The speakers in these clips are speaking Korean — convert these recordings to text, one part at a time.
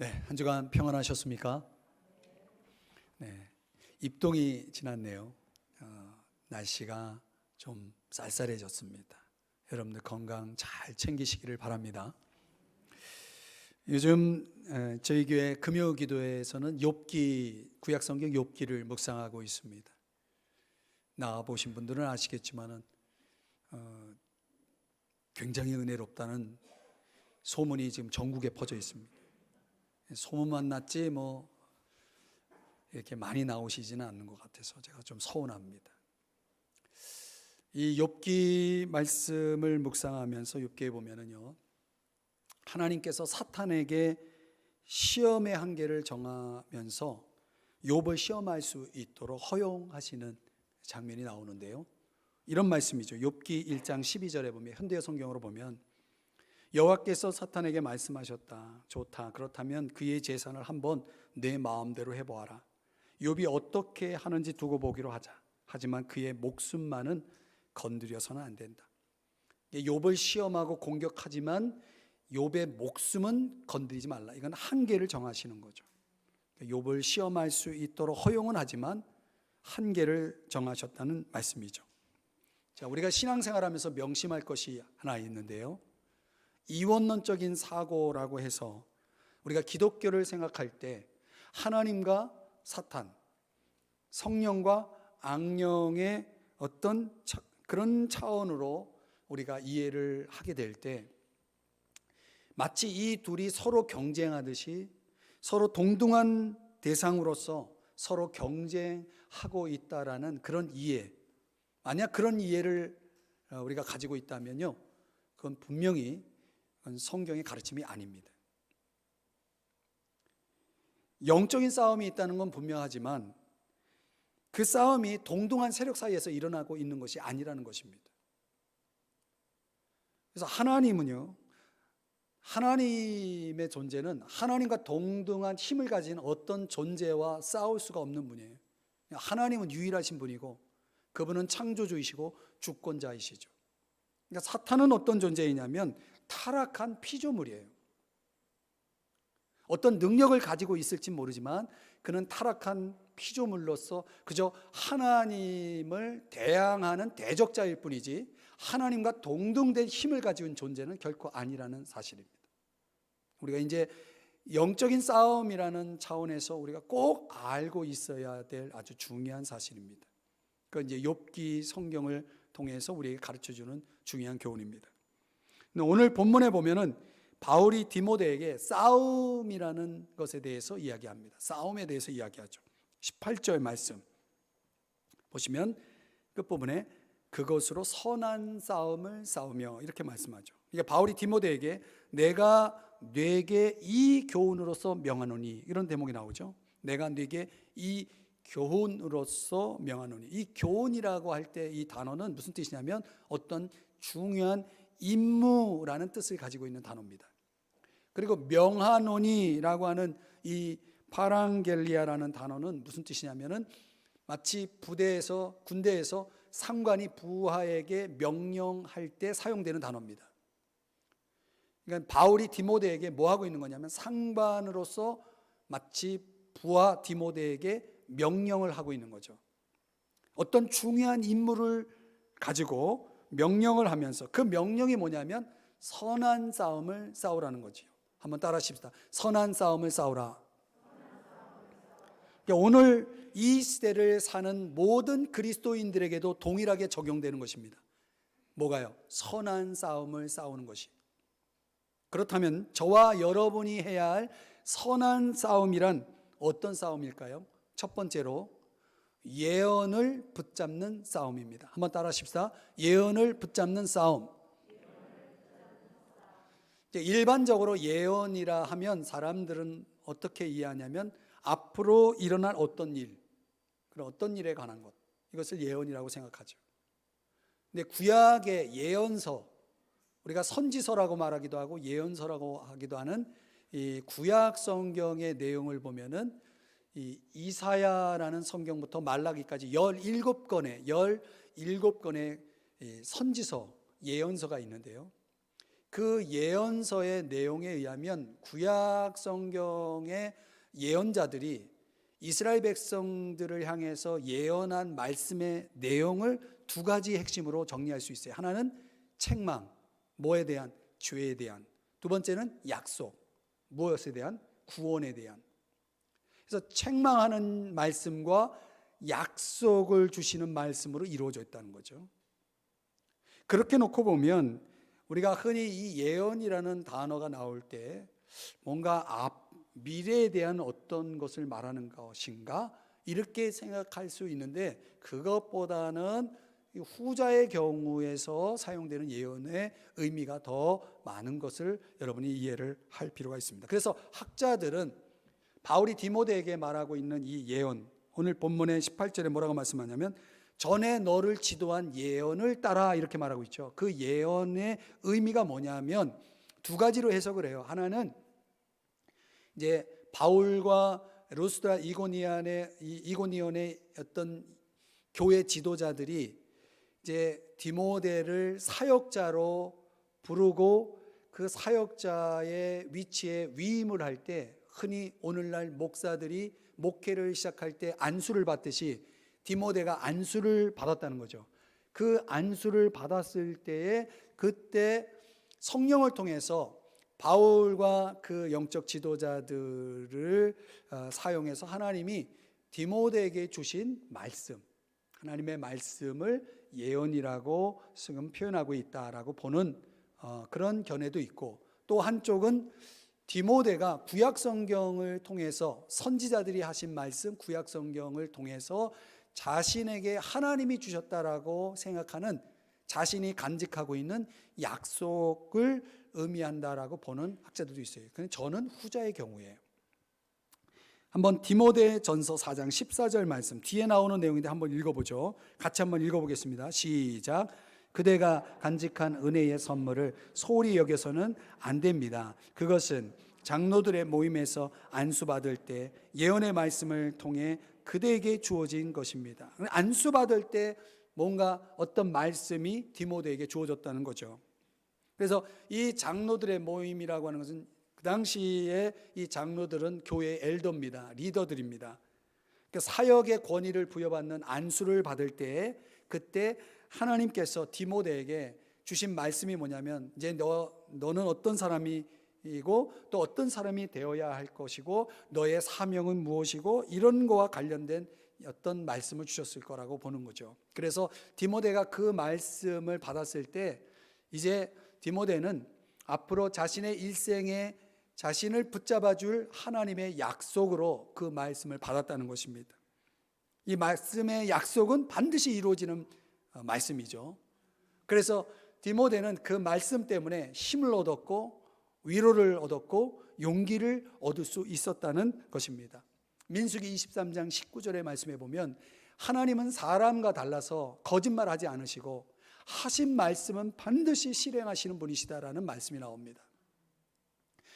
네, 한 주간 평안하셨습니까? 네, 입동이 지났네요. 날씨가 좀 쌀쌀해졌습니다. 여러분들 건강 잘 챙기시기를 바랍니다. 요즘 저희 교회 금요기도에서는 욥기, 구약성경 욥기를 묵상하고 있습니다. 나와보신 분들은 아시겠지만은 굉장히 은혜롭다는 소문이 지금 전국에 퍼져 있습니다. 소문만 났지 뭐 이렇게 많이 나오시지는 않는 것 같아서 제가 좀 서운합니다. 이 욥기 말씀을 묵상하면서 욥기에 보면은요, 하나님께서 사탄에게 시험의 한계를 정하면서 욥을 시험할 수 있도록 허용하시는 장면이 나오는데요, 이런 말씀이죠. 욥기 1장 12절에 보면, 현대어 성경으로 보면, 여호와께서 사탄에게 말씀하셨다. 좋다. 그렇다면 그의 재산을 한번 내 마음대로 해보아라. 욥이 어떻게 하는지 두고 보기로 하자. 하지만 그의 목숨만은 건드려서는 안 된다. 욥을 시험하고 공격하지만 욥의 목숨은 건드리지 말라. 이건 한계를 정하시는 거죠. 욥을 시험할 수 있도록 허용은 하지만 한계를 정하셨다는 말씀이죠. 자, 우리가 신앙생활하면서 명심할 것이 하나 있는데요, 이원론적인 사고라고 해서 우리가 기독교를 생각할 때 하나님과 사탄, 성령과 악령의 어떤 그런 차원으로 우리가 이해를 하게 될 때, 마치 이 둘이 서로 경쟁하듯이 서로 동등한 대상으로서 서로 경쟁하고 있다라는 그런 이해, 만약 그런 이해를 우리가 가지고 있다면요, 그건 분명히 성경의 가르침이 아닙니다. 영적인 싸움이 있다는 건 분명하지만 그 싸움이 동등한 세력 사이에서 일어나고 있는 것이 아니라는 것입니다. 그래서 하나님은요, 하나님의 존재는 하나님과 동등한 힘을 가진 어떤 존재와 싸울 수가 없는 분이에요. 하나님은 유일하신 분이고 그분은 창조주이시고 주권자이시죠. 그러니까 사탄은 어떤 존재이냐면 타락한 피조물이에요. 어떤 능력을 가지고 있을지 모르지만 그는 타락한 피조물로서 그저 하나님을 대항하는 대적자일 뿐이지 하나님과 동등된 힘을 가지고 존재는 결코 아니라는 사실입니다. 우리가 이제 영적인 싸움이라는 차원에서 우리가 꼭 알고 있어야 될 아주 중요한 사실입니다. 그건 이제 욥기 성경을 통해서 우리에게 가르쳐주는 중요한 교훈입니다. 오늘 본문에 보면은 바울이 디모데에게 싸움이라는 것에 대해서 이야기합니다. 싸움에 대해서 이야기하죠. 18절 말씀 보시면 끝부분에 그것으로 선한 싸움을 싸우며 이렇게 말씀하죠. 이게 바울이 디모데에게 내가 네게 이 교훈으로서 명하노니, 이런 대목이 나오죠. 내가 네게 이 교훈으로서 명하노니. 이 교훈이라고 할 때 이 단어는 무슨 뜻이냐면 어떤 중요한 임무라는 뜻을 가지고 있는 단어입니다. 그리고 명하노니라고 하는 이 파랑겔리아라는 단어는 무슨 뜻이냐면은 마치 부대에서, 군대에서 상관이 부하에게 명령할 때 사용되는 단어입니다. 그러니까 바울이 디모데에게 뭐 하고 있는 거냐면 상관으로서 마치 부하 디모데에게 명령을 하고 있는 거죠. 어떤 중요한 임무를 가지고 명령을 하면서 그 명령이 뭐냐면 선한 싸움을 싸우라는 거지요. 한번 따라 하십시다. 선한 싸움을 싸우라. 그러니까 오늘 이 시대를 사는 모든 그리스도인들에게도 동일하게 적용되는 것입니다. 뭐가요? 선한 싸움을 싸우는 것이. 그렇다면 저와 여러분이 해야 할 선한 싸움이란 어떤 싸움일까요? 첫 번째로 예언을 붙잡는 싸움입니다. 한번 따라 하십시다. 예언을 붙잡는 싸움. 일반적으로 예언이라 하면 사람들은 어떻게 이해하냐면 앞으로 일어날 어떤 일, 그런 어떤 일에 관한 것, 이것을 예언이라고 생각하죠. 근데 구약의 예언서, 우리가 선지서라고 말하기도 하고 예언서라고 하기도 하는 이 구약 성경의 내용을 보면은 이 이사야라는 성경부터 말라기까지 17권의 선지서, 예언서가 있는데요, 그 예언서의 내용에 의하면 구약 성경의 예언자들이 이스라엘 백성들을 향해서 예언한 말씀의 내용을 두 가지 핵심으로 정리할 수 있어요. 하나는 책망, 뭐에 대한? 죄에 대한. 두 번째는 약속, 무엇에 대한? 구원에 대한. 그래서 책망하는 말씀과 약속을 주시는 말씀으로 이루어져 있다는 거죠. 그렇게 놓고 보면 우리가 흔히 이 예언이라는 단어가 나올 때 뭔가 미래에 대한 어떤 것을 말하는 것인가 이렇게 생각할 수 있는데, 그것보다는 후자의 경우에서 사용되는 예언의 의미가 더 많은 것을 여러분이 이해를 할 필요가 있습니다. 그래서 학자들은 바울이 디모데에게 말하고 있는 이 예언, 오늘 본문의 18절에 뭐라고 말씀하냐면 전에 너를 지도한 예언을 따라 이렇게 말하고 있죠. 그 예언의 의미가 뭐냐면 두 가지로 해석을 해요. 하나는 이제 바울과 루스드라 이고니온의 어떤 교회 지도자들이 이제 디모데를 사역자로 부르고 그 사역자의 위치에 위임을 할 때, 흔히 오늘날 목사들이 목회를 시작할 때 안수를 받듯이 디모데가 안수를 받았다는 거죠. 그 안수를 받았을 때에 그때 성령을 통해서 바울과 그 영적 지도자들을 사용해서 하나님이 디모데에게 주신 말씀, 하나님의 말씀을 예언이라고 지금 표현하고 있다라고 보는 그런 견해도 있고, 또 한쪽은 디모데가 구약 성경을 통해서 선지자들이 하신 말씀, 구약 성경을 통해서 자신에게 하나님이 주셨다라고 생각하는, 자신이 간직하고 있는 약속을 의미한다라고 보는 학자들도 있어요. 근데 저는 후자의 경우예요. 한번 디모데전서 4장 14절 말씀, 뒤에 나오는 내용인데 한번 읽어보죠. 같이 한번 읽어보겠습니다. 시작. 그대가 간직한 은혜의 선물을 소홀히 여겨서는 안 됩니다. 그것은 장로들의 모임에서 안수받을 때 예언의 말씀을 통해 그대에게 주어진 것입니다. 안수받을 때 뭔가 어떤 말씀이 디모데에게 주어졌다는 거죠. 그래서 이 장로들의 모임이라고 하는 것은 그 당시에 이 장로들은 교회의 엘더입니다. 리더들입니다. 그러니까 사역의 권위를 부여받는 안수를 받을 때, 그때 하나님께서 디모데에게 주신 말씀이 뭐냐면, 이제 너는 어떤 사람이고 또 어떤 사람이 되어야 할 것이고 너의 사명은 무엇이고, 이런 거와 관련된 어떤 말씀을 주셨을 거라고 보는 거죠. 그래서 디모데가 그 말씀을 받았을 때 이제 디모데는 앞으로 자신의 일생에 자신을 붙잡아 줄 하나님의 약속으로 그 말씀을 받았다는 것입니다. 이 말씀의 약속은 반드시 이루어지는 말씀이죠. 그래서 디모데는 그 말씀 때문에 힘을 얻었고 위로를 얻었고 용기를 얻을 수 있었다는 것입니다. 민수기 23장 19절의 말씀에 보면 하나님은 사람과 달라서 거짓말하지 않으시고 하신 말씀은 반드시 실행하시는 분이시다라는 말씀이 나옵니다.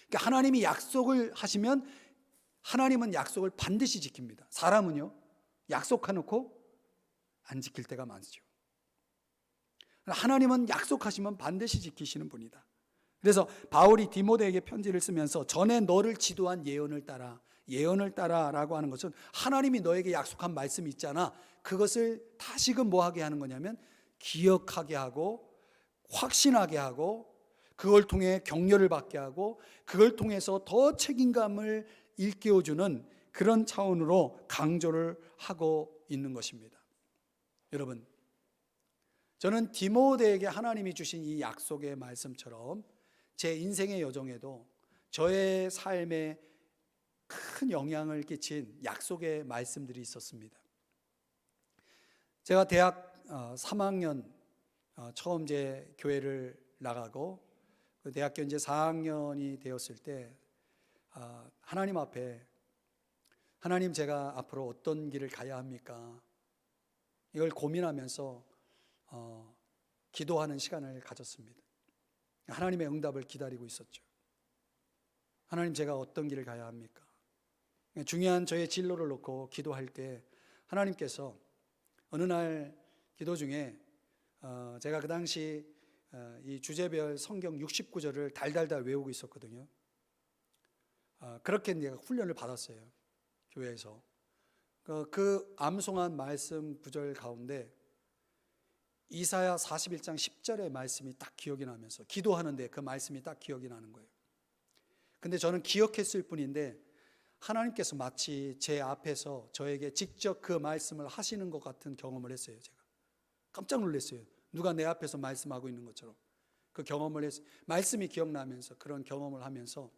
그러니까 하나님이 약속을 하시면 하나님은 약속을 반드시 지킵니다. 사람은요, 약속해놓고 안 지킬 때가 많죠. 하나님은 약속하시면 반드시 지키시는 분이다. 그래서 바울이 디모데에게 편지를 쓰면서 전에 너를 지도한 예언을 따라라고 하는 것은 하나님이 너에게 약속한 말씀이 있잖아, 그것을 다시금 뭐하게 하는 거냐면 기억하게 하고 확신하게 하고 그걸 통해 격려를 받게 하고 그걸 통해서 더 책임감을 일깨워주는 그런 차원으로 강조를 하고 있는 것입니다. 여러분, 저는 디모데에게 하나님이 주신 이 약속의 말씀처럼 제 인생의 여정에도 저의 삶에 큰 영향을 끼친 약속의 말씀들이 있었습니다. 제가 대학 3학년 처음 이제 교회를 나가고 그 대학교 이제 4학년이 되었을 때 하나님 앞에, 하나님 제가 앞으로 어떤 길을 가야 합니까? 이걸 고민하면서 기도하는 시간을 가졌습니다. 하나님의 응답을 기다리고 있었죠. 하나님 제가 어떤 길을 가야 합니까? 중요한 저의 진로를 놓고 기도할 때 하나님께서 어느 날 기도 중에 제가 그 당시 이 주제별 성경 69절을 달달달 외우고 있었거든요. 그렇게 내가 훈련을 받았어요. 교회에서. 그 암송한 말씀 구절 가운데 이사야 41장 10절의 말씀이 딱 기억이 나면서 기도하는데 그 말씀이 딱 기억이 나는 거예요. 근데 저는 기억했을 뿐인데 하나님께서 마치 제 앞에서 저에게 직접 그 말씀을 하시는 것 같은 경험을 했어요. 제가 깜짝 놀랐어요. 누가 내 앞에서 말씀하고 있는 것처럼 그 경험을 했어요. 말씀이 기억나면서 그런 경험을 하면서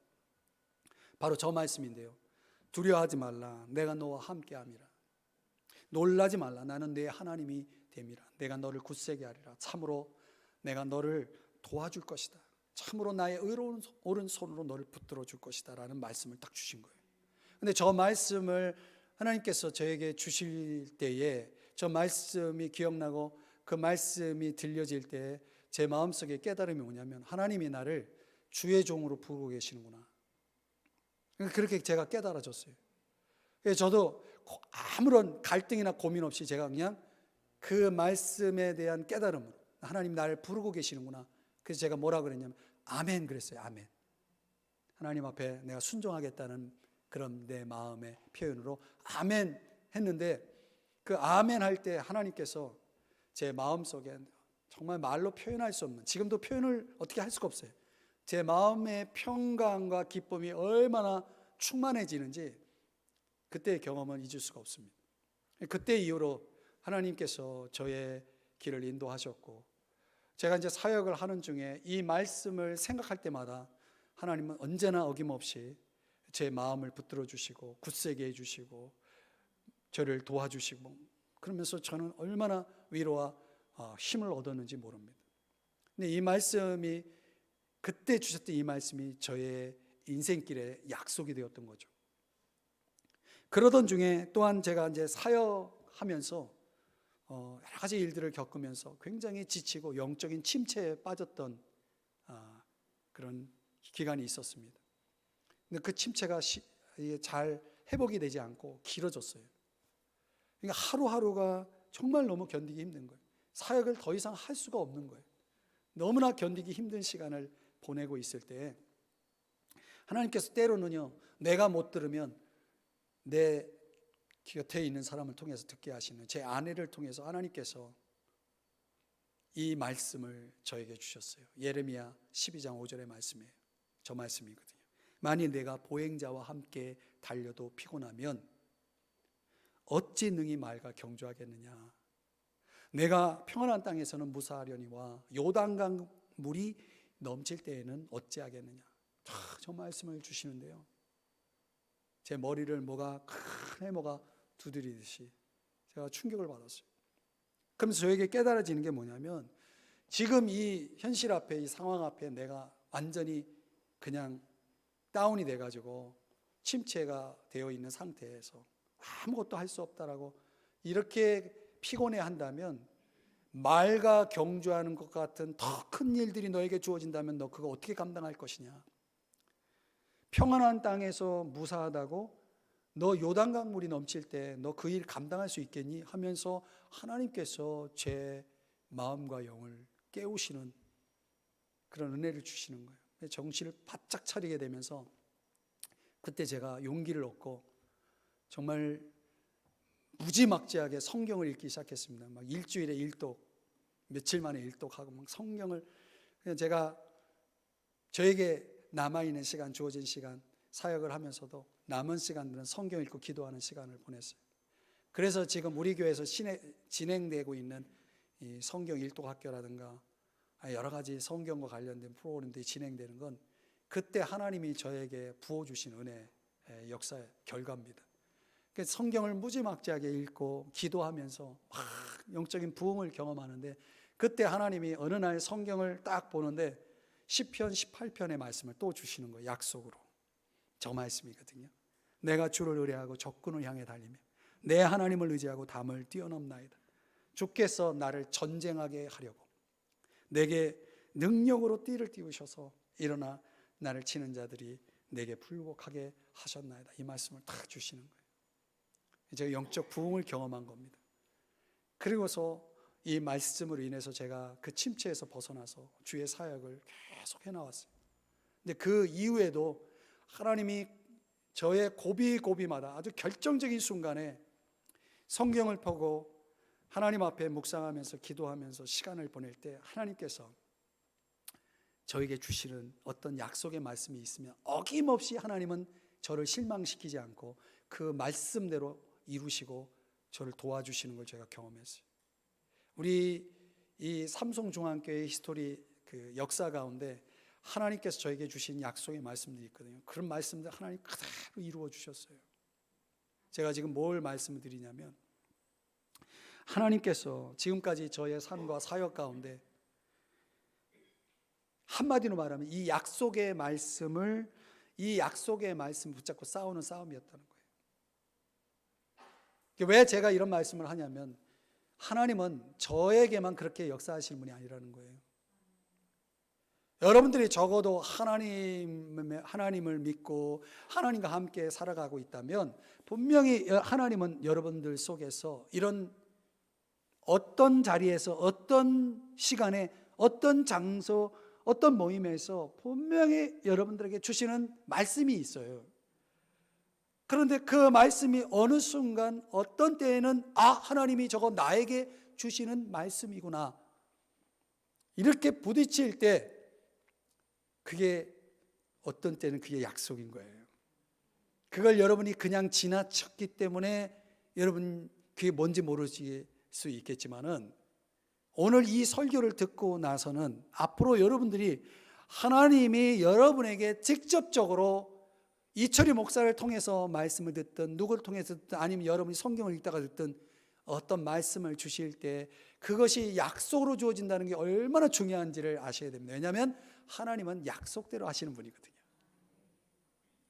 바로 저 말씀인데요. 두려워하지 말라. 내가 너와 함께함이라. 놀라지 말라. 나는 네 하나님이 됨이라. 내가 너를 굳세게 하리라. 참으로 내가 너를 도와줄 것이다. 참으로 나의 의로운 오른손으로 너를 붙들어 줄 것이다 라는 말씀을 딱 주신 거예요. 근데 저 말씀을 하나님께서 저에게 주실 때에 저 말씀이 기억나고 그 말씀이 들려질 때 제 마음속에 깨달음이 뭐냐면 하나님이 나를 주의 종으로 부르고 계시는구나. 그렇게 제가 깨달아졌어요. 그래서 저도 아무런 갈등이나 고민 없이 제가 그냥 그 말씀에 대한 깨달음으로 하나님 나를 부르고 계시는구나. 그래서 제가 뭐라 그랬냐면 아멘 그랬어요. 아멘. 하나님 앞에 내가 순종하겠다는 그런 내 마음의 표현으로 아멘 했는데 그 아멘 할 때 하나님께서 제 마음속에 정말 말로 표현할 수 없는, 지금도 표현을 어떻게 할 수가 없어요. 제 마음의 평강과 기쁨이 얼마나 충만해지는지 그때의 경험은 잊을 수가 없습니다. 그때 이후로 하나님께서 저의 길을 인도하셨고 제가 이제 사역을 하는 중에 이 말씀을 생각할 때마다 하나님은 언제나 어김없이 제 마음을 붙들어 주시고 굳세게 해주시고 저를 도와주시고 그러면서 저는 얼마나 위로와 힘을 얻었는지 모릅니다. 근데 이 말씀이 그때 주셨던 이 말씀이 저의 인생길의 약속이 되었던 거죠. 그러던 중에 또한 제가 이제 사역하면서 여러 가지 일들을 겪으면서 굉장히 지치고 영적인 침체에 빠졌던 그런 기간이 있었습니다. 근데 그 침체가 잘 회복이 되지 않고 길어졌어요. 그러니까 하루하루가 정말 너무 견디기 힘든 거예요. 사역을 더 이상 할 수가 없는 거예요. 너무나 견디기 힘든 시간을 보내고 있을 때 하나님께서 때로는요 내가 못 들으면 내 곁에 있는 사람을 통해서 듣게 하시는 제 아내를 통해서 하나님께서 이 말씀을 저에게 주셨어요. 예레미야 12장 5절의 말씀이에요. 저 말씀이거든요. 만일 내가 보행자와 함께 달려도 피곤하면 어찌 능히 말과 경주하겠느냐. 내가 평안한 땅에서는 무사하려니와 요단강 물이 넘칠 때에는 어찌하겠느냐. 저 말씀을 주시는데요 제 머리를 큰 해모가 두드리듯이 제가 충격을 받았어요. 그러면서 저에게 깨달아지는 게 뭐냐면 지금 이 현실 앞에 이 상황 앞에 내가 완전히 그냥 다운이 돼가지고 침체가 되어 있는 상태에서 아무것도 할 수 없다라고 이렇게 피곤해 한다면 말과 경주하는 것 같은 더 큰 일들이 너에게 주어진다면 너 그거 어떻게 감당할 것이냐. 평안한 땅에서 무사하다고 너 요단강 물이 넘칠 때 너 그 일 감당할 수 있겠니? 하면서 하나님께서 제 마음과 영을 깨우시는 그런 은혜를 주시는 거예요. 정신을 바짝 차리게 되면서 그때 제가 용기를 얻고 정말 무지막지하게 성경을 읽기 시작했습니다. 막 일주일에 일독, 며칠 만에 일독하고 막 성경을 그냥 제가 저에게 남아있는 시간, 주어진 시간 사역을 하면서도 남은 시간들은 성경 읽고 기도하는 시간을 보냈어요. 그래서 지금 우리 교회에서 진행되고 있는 이 성경 일독 학교라든가 여러 가지 성경과 관련된 프로그램들이 진행되는 건 그때 하나님이 저에게 부어주신 은혜의 역사의 결과입니다. 성경을 무지막지하게 읽고 기도하면서 영적인 부흥을 경험하는데 그때 하나님이 어느 날 성경을 딱 보는데 시편 18편의 말씀을 또 주시는 거예요. 약속으로. 저 말씀이거든요. 내가 주를 의뢰하고 적군을 향해 달리며 내 하나님을 의지하고 담을 뛰어넘나이다. 주께서 나를 전쟁하게 하려고 내게 능력으로 띠를 띄우셔서 일어나 나를 치는 자들이 내게 불복하게 하셨나이다. 이 말씀을 딱 주시는 거예요. 제가 영적 부흥을 경험한 겁니다. 그리고서 이 말씀으로 인해서 제가 그 침체에서 벗어나서 주의 사역을 계속 해나왔어요. 근데 그 이후에도 하나님이 저의 고비고비마다 아주 결정적인 순간에 성경을 펴고 하나님 앞에 묵상하면서 기도하면서 시간을 보낼 때 하나님께서 저에게 주시는 어떤 약속의 말씀이 있으면 어김없이 하나님은 저를 실망시키지 않고 그 말씀대로 이루시고 저를 도와주시는 걸 제가 경험했어요. 우리 이 삼성중앙교회 히스토리 그 역사 가운데 하나님께서 저에게 주신 약속의 말씀들이 있거든요. 그런 말씀들 하나님 그대로 이루어 주셨어요. 제가 지금 뭘 말씀을 드리냐면 하나님께서 지금까지 저의 삶과 사역 가운데 한마디로 말하면 이 약속의 말씀을 붙잡고 싸우는 싸움이었다는 거예요. 왜 제가 이런 말씀을 하냐면 하나님은 저에게만 그렇게 역사하시는 분이 아니라는 거예요. 여러분들이 적어도 하나님을 믿고 하나님과 함께 살아가고 있다면 분명히 하나님은 여러분들 속에서 이런 어떤 자리에서 어떤 시간에 어떤 장소 어떤 모임에서 분명히 여러분들에게 주시는 말씀이 있어요. 그런데 그 말씀이 어느 순간 어떤 때에는 하나님이 저거 나에게 주시는 말씀이구나 이렇게 부딪힐 때 그게 어떤 때는 그게 약속인 거예요. 그걸 여러분이 그냥 지나쳤기 때문에 여러분 그게 뭔지 모르실 수 있겠지만은 오늘 이 설교를 듣고 나서는 앞으로 여러분들이 하나님이 여러분에게 직접적으로 이철희 목사를 통해서 말씀을 듣든 누구를 통해서 듣든 아니면 여러분이 성경을 읽다가 듣든 어떤 말씀을 주실 때 그것이 약속으로 주어진다는 게 얼마나 중요한지를 아셔야 됩니다. 왜냐하면 하나님은 약속대로 하시는 분이거든요.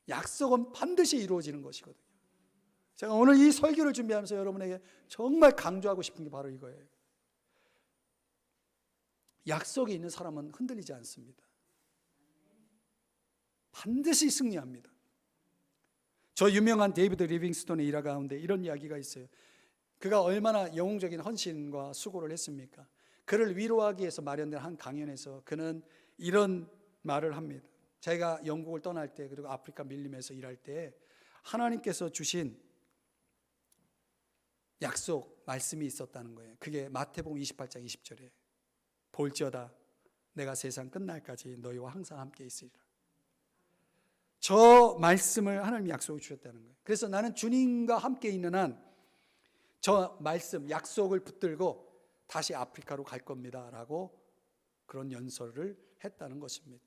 약속은 반드시 이루어지는 것이거든요. 제가 오늘 이 설교를 준비하면서 여러분에게 정말 강조하고 싶은 게 바로 이거예요. 약속이 있는 사람은 흔들리지 않습니다. 반드시 승리합니다. 저 유명한 데이비드 리빙스톤의 일화 가운데 이런 이야기가 있어요. 그가 얼마나 영웅적인 헌신과 수고를 했습니까? 그를 위로하기 위해서 마련된 한 강연에서 그는 이런 말을 합니다. 자기가 영국을 떠날 때 그리고 아프리카 밀림에서 일할 때 하나님께서 주신 약속 말씀이 있었다는 거예요. 그게 마태복음 28장 20절에 볼지어다 내가 세상 끝날까지 너희와 항상 함께 있으리라. 저 말씀을 하나님이 약속을 주셨다는 거예요. 그래서 나는 주님과 함께 있는 한 저 말씀 약속을 붙들고 다시 아프리카로 갈 겁니다 라고 그런 연설을 했다는 것입니다.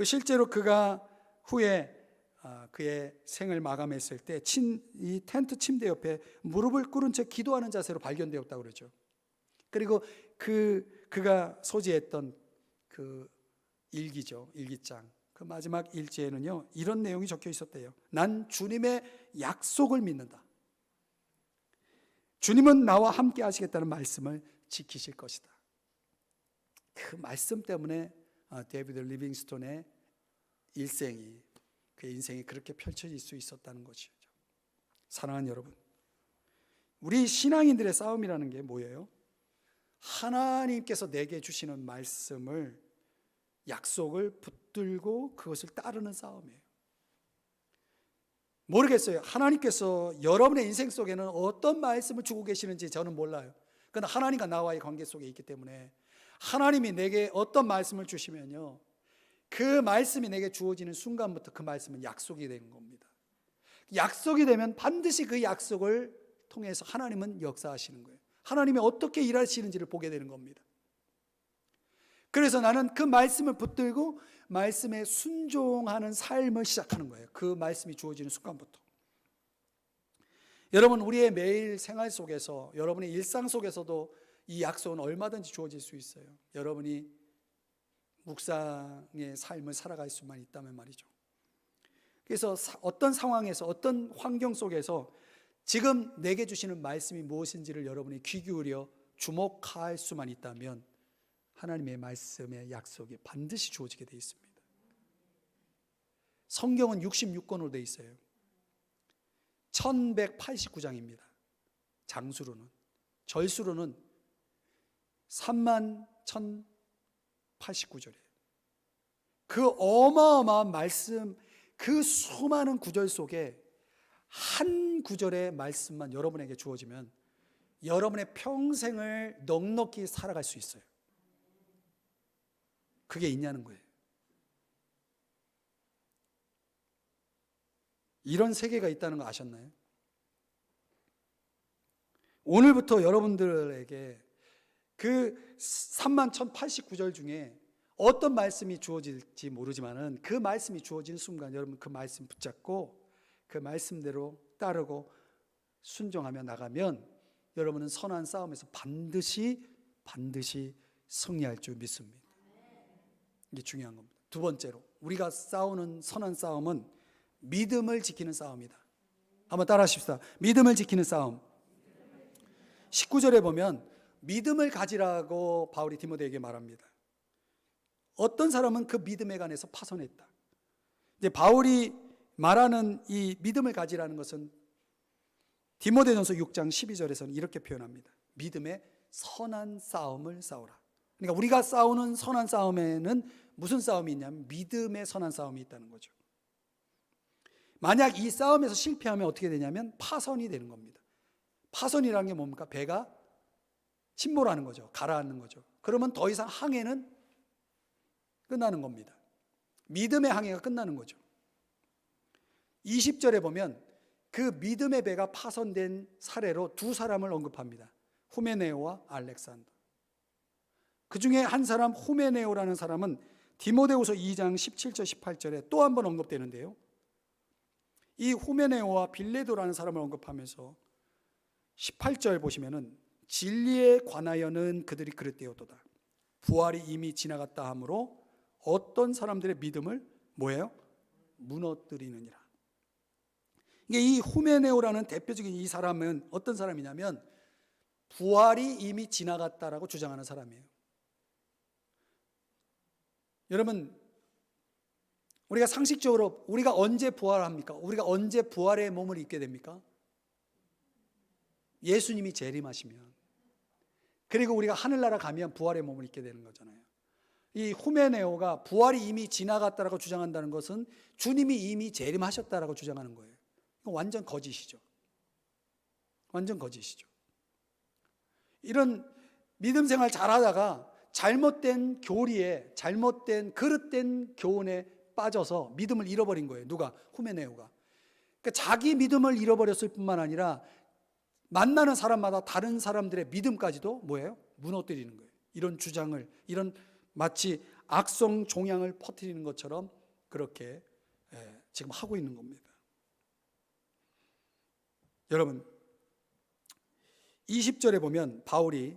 실제로 그가 후에 그의 생을 마감했을 때 이 텐트 침대 옆에 무릎을 꿇은 채 기도하는 자세로 발견되었다고 그러죠. 그리고 그가 소지했던 그 일기죠. 일기장. 그 마지막 일지에는요 이런 내용이 적혀 있었대요. 난 주님의 약속을 믿는다. 주님은 나와 함께 하시겠다는 말씀을 지키실 것이다. 그 말씀 때문에 데이비드 리빙스톤의 일생이 그의 인생이 그렇게 펼쳐질 수 있었다는 것이죠. 사랑하는 여러분, 우리 신앙인들의 싸움이라는 게 뭐예요? 하나님께서 내게 주시는 말씀을 약속을 붙들고 그것을 따르는 싸움이에요. 모르겠어요. 하나님께서 여러분의 인생 속에는 어떤 말씀을 주고 계시는지 저는 몰라요. 그러나 하나님과 나와의 관계 속에 있기 때문에 하나님이 내게 어떤 말씀을 주시면요 그 말씀이 내게 주어지는 순간부터 그 말씀은 약속이 되는 겁니다. 약속이 되면 반드시 그 약속을 통해서 하나님은 역사하시는 거예요. 하나님이 어떻게 일하시는지를 보게 되는 겁니다. 그래서 나는 그 말씀을 붙들고 말씀에 순종하는 삶을 시작하는 거예요. 그 말씀이 주어지는 순간부터. 여러분, 우리의 매일 생활 속에서 여러분의 일상 속에서도 이 약속은 얼마든지 주어질 수 있어요. 여러분이 묵상의 삶을 살아갈 수만 있다면 말이죠. 그래서 어떤 상황에서 어떤 환경 속에서 지금 내게 주시는 말씀이 무엇인지를 여러분이 귀 기울여 주목할 수만 있다면 하나님의 말씀의 약속이 반드시 주어지게 되어 있습니다. 성경은 66권으로 되어 있어요. 1189장입니다. 장수로는. 절수로는 31,089절이에요. 그 어마어마한 말씀, 그 수많은 구절 속에 한 구절의 말씀만 여러분에게 주어지면 여러분의 평생을 넉넉히 살아갈 수 있어요. 그게 있냐는 거예요. 이런 세계가 있다는 거 아셨나요? 오늘부터 여러분들에게 그 31,089절 중에 어떤 말씀이 주어질지 모르지만은 그 말씀이 주어진 순간 여러분 그 말씀 붙잡고 그 말씀대로 따르고 순종하며 나가면 여러분은 선한 싸움에서 반드시 승리할 줄 믿습니다. 이게 중요한 겁니다. 두 번째로 우리가 싸우는 선한 싸움은 믿음을 지키는 싸움이다. 한번 따라 하십시다. 믿음을 지키는 싸움. 19절에 보면 믿음을 가지라고 바울이 디모데에게 말합니다. 어떤 사람은 그 믿음에 관해서 파손했다. 이제 바울이 말하는 이 믿음을 가지라는 것은 디모데전서 6장 12절에서는 이렇게 표현합니다. 믿음의 선한 싸움을 싸우라. 그러니까 우리가 싸우는 선한 싸움에는 무슨 싸움이 있냐면 믿음의 선한 싸움이 있다는 거죠. 만약 이 싸움에서 실패하면 어떻게 되냐면 파선이 되는 겁니다. 파선이라는 게 뭡니까? 배가 침몰하는 거죠. 가라앉는 거죠. 그러면 더 이상 항해는 끝나는 겁니다. 믿음의 항해가 끝나는 거죠. 20절에 보면 그 믿음의 배가 파손된 사례로 두 사람을 언급합니다. 후메네오와 알렉산더. 그 중에 한 사람 후메네오라는 사람은 디모데후서 2장 17절 18절에 또 한 번 언급되는데요. 이 후메네오와 빌레도라는 사람을 언급하면서 18절 보시면은 진리에 관하여는 그들이 그릇되었도다. 부활이 이미 지나갔다 하므로 어떤 사람들의 믿음을 뭐예요? 무너뜨리느니라. 이게 이 후메네오라는 대표적인 이 사람은 어떤 사람이냐면 부활이 이미 지나갔다라고 주장하는 사람이에요. 여러분, 우리가 상식적으로 우리가 언제 부활합니까? 우리가 언제 부활의 몸을 입게 됩니까? 예수님이 재림하시면, 그리고 우리가 하늘나라 가면 부활의 몸을 입게 되는 거잖아요. 이 후메네오가 부활이 이미 지나갔다라고 주장한다는 것은 주님이 이미 재림하셨다라고 주장하는 거예요. 이건 완전 거짓이죠. 완전 거짓이죠. 이런 믿음 생활 잘하다가 잘못된 교리에, 잘못된 그릇된 교훈에 빠져서 믿음을 잃어버린 거예요. 누가? 후메네오가. 그러니까 자기 믿음을 잃어버렸을 뿐만 아니라 만나는 사람마다 다른 사람들의 믿음까지도 뭐예요? 무너뜨리는 거예요. 이런 주장을, 이런 마치 악성 종양을 퍼뜨리는 것처럼 그렇게 지금 하고 있는 겁니다. 여러분, 20절에 보면 바울이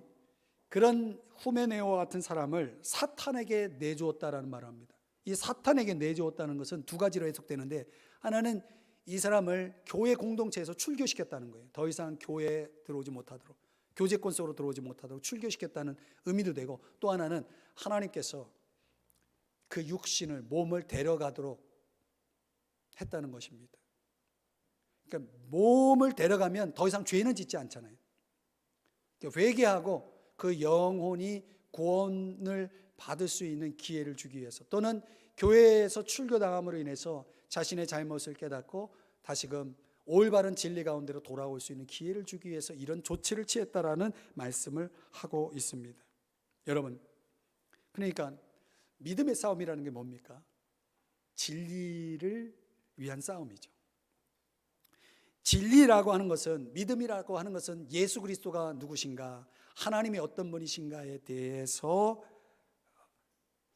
그런 후메네오와 같은 사람을 사탄에게 내주었다라는 말을 합니다. 이 사탄에게 내주었다는 것은 두 가지로 해석되는데, 하나는 이 사람을 교회 공동체에서 출교시켰다는 거예요. 더 이상 교회에 들어오지 못하도록, 교제권 속으로 들어오지 못하도록 출교시켰다는 의미도 되고, 또 하나는 하나님께서 그 육신을, 몸을 데려가도록 했다는 것입니다. 그러니까 몸을 데려가면 더 이상 죄는 짓지 않잖아요. 그러니까 회개하고 그 영혼이 구원을 받을 수 있는 기회를 주기 위해서, 또는 교회에서 출교당함으로 인해서 자신의 잘못을 깨닫고 다시금 올바른 진리 가운데로 돌아올 수 있는 기회를 주기 위해서 이런 조치를 취했다라는 말씀을 하고 있습니다. 여러분, 그러니까 믿음의 싸움이라는 게 뭡니까? 진리를 위한 싸움이죠. 진리라고 하는 것은, 믿음이라고 하는 것은 예수 그리스도가 누구신가, 하나님이 어떤 분이신가에 대해서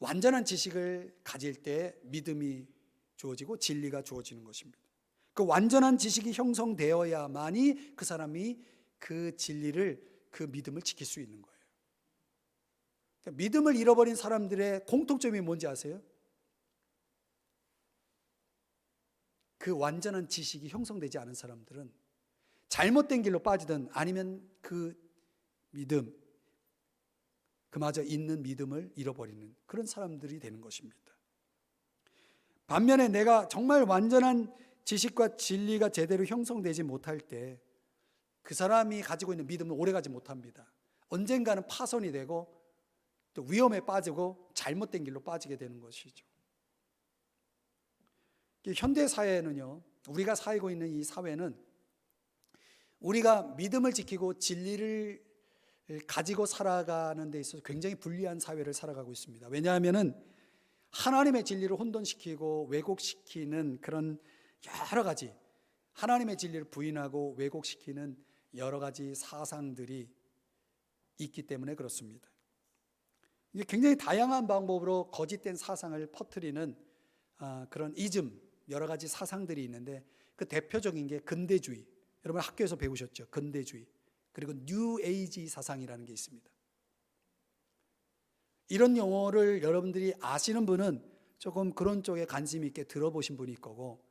완전한 지식을 가질 때 믿음이 주어지고 진리가 주어지는 것입니다. 그 완전한 지식이 형성되어야만이 그 사람이 그 진리를, 그 믿음을 지킬 수 있는 거예요. 그러니까 믿음을 잃어버린 사람들의 공통점이 뭔지 아세요? 그 완전한 지식이 형성되지 않은 사람들은 잘못된 길로 빠지든 아니면 그 믿음, 그마저 있는 믿음을 잃어버리는 그런 사람들이 되는 것입니다. 반면에 내가 정말 완전한 지식과 진리가 제대로 형성되지 못할 때 그 사람이 가지고 있는 믿음은 오래가지 못합니다. 언젠가는 파손이 되고 또 위험에 빠지고 잘못된 길로 빠지게 되는 것이죠. 현대 사회는요, 우리가 살고 있는 이 사회는 우리가 믿음을 지키고 진리를 가지고 살아가는 데 있어서 굉장히 불리한 사회를 살아가고 있습니다. 왜냐하면은 하나님의 진리를 혼돈시키고 왜곡시키는 그런 여러 가지, 하나님의 진리를 부인하고 왜곡시키는 여러 가지 사상들이 있기 때문에 그렇습니다. 이게 굉장히 다양한 방법으로 거짓된 사상을 퍼뜨리는 그런 이즘, 여러 가지 사상들이 있는데 그 대표적인 게 근대주의. 여러분 학교에서 배우셨죠? 근대주의. 그리고 뉴 에이지 사상이라는 게 있습니다. 이런 용어를 여러분들이 아시는 분은 조금 그런 쪽에 관심 있게 들어보신 분일 거고,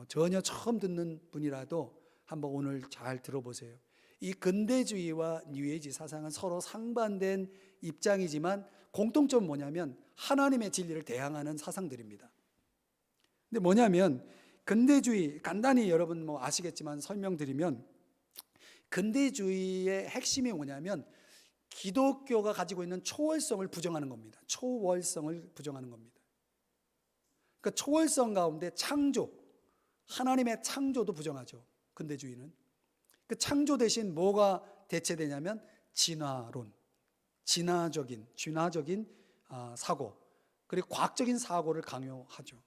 전혀 처음 듣는 분이라도 한번 오늘 잘 들어보세요. 이 근대주의와 뉴에이지 사상은 서로 상반된 입장이지만 공통점은 뭐냐면 하나님의 진리를 대항하는 사상들입니다. 근데 뭐냐면 근대주의, 간단히 여러분 아시겠지만 설명드리면, 근대주의의 핵심이 뭐냐면 기독교가 가지고 있는 초월성을 부정하는 겁니다. 초월성을 부정하는 겁니다. 그 초월성 가운데 창조, 하나님의 창조도 부정하죠. 근대주의는. 그 창조 대신 뭐가 대체되냐면 진화론, 진화적인 사고, 그리고 과학적인 사고를 강요하죠.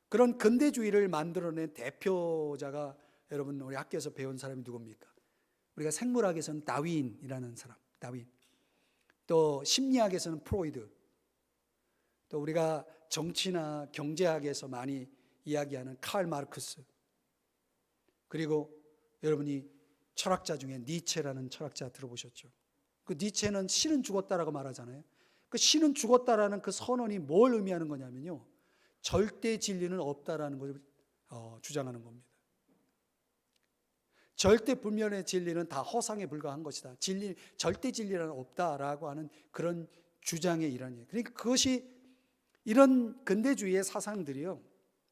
그런 근대주의를 만들어낸 대표자가 여러분 우리 학교에서 배운 사람이 누굽니까? 우리가 생물학에서는 다윈이라는 사람, 다윈. 또 심리학에서는 프로이드. 또 우리가 정치나 경제학에서 많이 이야기하는 칼 마르크스. 그리고 여러분이 철학자 중에 니체라는 철학자 들어보셨죠? 그 니체는 신은 죽었다라고 말하잖아요. 그 신은 죽었다라는 그 선언이 뭘 의미하는 거냐면요, 절대 진리는 없다라는 것을 주장하는 겁니다. 절대 불멸의 진리는 다 허상에 불과한 것이다. 절대 진리는 없다라고 하는 그런 주장의 일환이에요. 그러니까 그것이, 이런 근대주의의 사상들이요,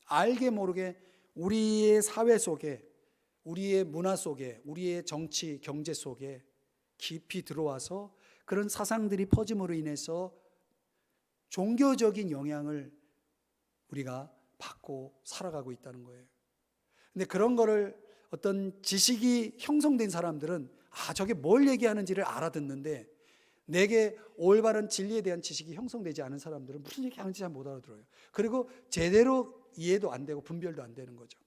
알게 모르게 우리의 사회 속에, 우리의 문화 속에, 우리의 정치, 경제 속에 깊이 들어와서 그런 사상들이 퍼짐으로 인해서 종교적인 영향을 우리가 받고 살아가고 있다는 거예요. 근데 그런 거를 어떤 지식이 형성된 사람들은 저게 뭘 얘기하는지를 알아듣는데, 내게 올바른 진리에 대한 지식이 형성되지 않은 사람들은 무슨 얘기하는지 잘 못 알아들어요. 그리고 제대로 이해도 안 되고 분별도 안 되는 거죠.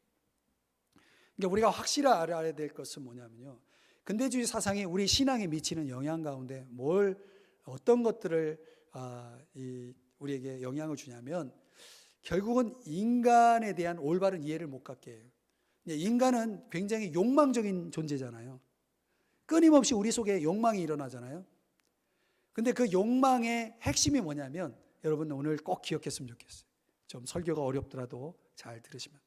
그러니까 우리가 확실히 알아야 될 것은 뭐냐면요, 근대주의 사상이 우리 신앙에 미치는 영향 가운데 어떤 것들을 우리에게 영향을 주냐면, 결국은 인간에 대한 올바른 이해를 못 갖게 해요. 인간은 굉장히 욕망적인 존재잖아요. 끊임없이 우리 속에 욕망이 일어나잖아요. 근데 그 욕망의 핵심이 뭐냐면, 여러분 오늘 꼭 기억했으면 좋겠어요. 좀 설교가 어렵더라도 잘 들으시면,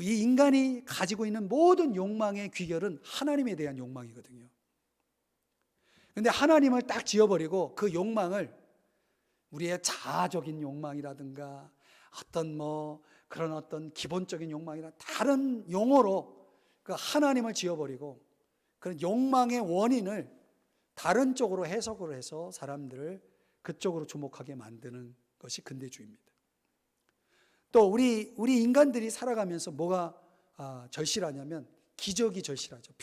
이 인간이 가지고 있는 모든 욕망의 귀결은 하나님에 대한 욕망이거든요. 근데 하나님을 딱 지어버리고 그 욕망을 우리의 자아적인 욕망이라든가 그런 어떤 기본적인 욕망이나 다른 용어로 그 하나님을 지어버리고, 그런 욕망의 원인을 다른 쪽으로 해석을 해서 사람들을 그쪽으로 주목하게 만드는 것이 근대주의입니다. 또 우리 인간들이 살아가면서 뭐가 절실하냐면 기적이 절실하죠.